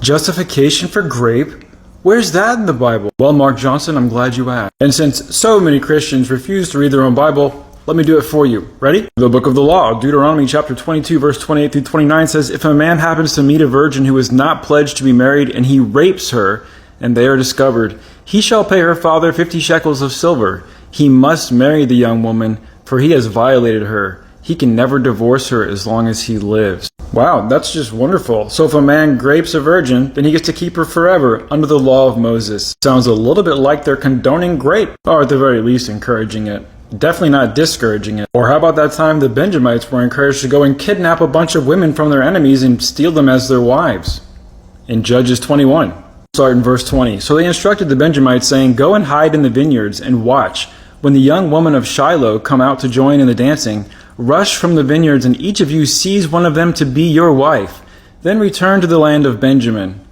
Justification for GRAPE? Where's that in the Bible? Well, Mark Johnson, I'm glad you asked. And since so many Christians refuse to read their own Bible, let me do it for you. Ready? The book of the law, Deuteronomy chapter 22, verse 28 through 29 says, if a man happens to meet a virgin who is not pledged to be married, and he rapes her, and they are discovered, he shall pay her father 50 shekels of silver. He must marry the young woman, for he has violated her. He can never divorce her as long as he lives. Wow, that's just wonderful. So if a man grapes a virgin, then he gets to keep her forever under the law of Moses. Sounds a little bit like they're condoning grape, or at the very least encouraging it. Definitely not discouraging it. Or how about that time the Benjamites were encouraged to go and kidnap a bunch of women from their enemies and steal them as their wives? In Judges 21. Start in verse 20. So they instructed the Benjamites, saying, go and hide in the vineyards and watch. When the young woman of Shiloh come out to join in the dancing, rush from the vineyards, and each of you seize one of them to be your wife. Then return to the land of Benjamin.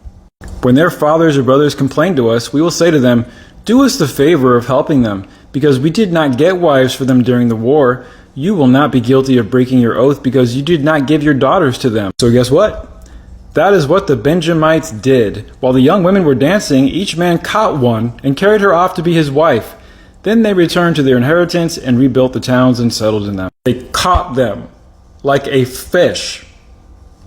When their fathers or brothers complain to us, we will say to them, do us the favor of helping them, because we did not get wives for them during the war. You will not be guilty of breaking your oath, because you did not give your daughters to them. So guess what? That is what the Benjamites did. While the young women were dancing, each man caught one and carried her off to be his wife. Then they returned to their inheritance and rebuilt the towns and settled in them. They caught them like a fish.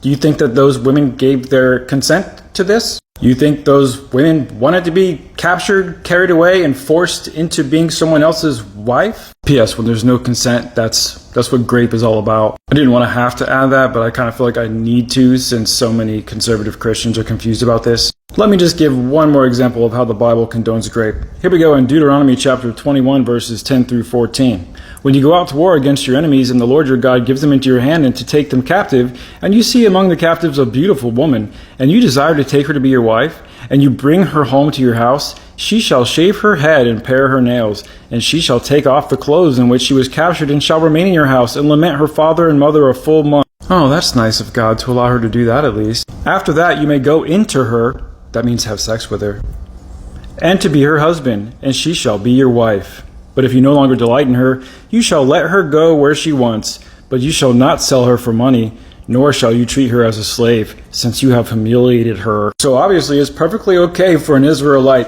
Do you think that those women gave their consent to this? You think those women wanted to be captured, carried away, and forced into being someone else's wife? P.S. When there's no consent, that's what GRAPE is all about. I didn't want to have to add that, but I kind of feel like I need to since so many conservative Christians are confused about this. Let me just give one more example of how the Bible condones GRAPE. Here we go in Deuteronomy chapter 21, verses 10 through 14. When you go out to war against your enemies, and the Lord your God gives them into your hand and to take them captive, and you see among the captives a beautiful woman, and you desire to take her to be your wife, and you bring her home to your house, she shall shave her head and pare her nails, and she shall take off the clothes in which she was captured, and shall remain in your house, and lament her father and mother a full month. Oh, that's nice of God to allow her to do that at least. After that you may go into her, that means have sex with her, and to be her husband, and she shall be your wife. But if you no longer delight in her, you shall let her go where she wants, but you shall not sell her for money, nor shall you treat her as a slave, since you have humiliated her. So obviously it's perfectly okay for an Israelite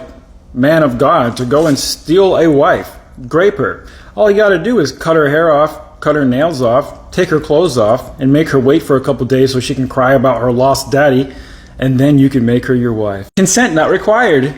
man of God to go and steal a wife, grape her. All you gotta do is cut her hair off, cut her nails off, take her clothes off, and make her wait for a couple days so she can cry about her lost daddy, and then you can make her your wife. Consent not required.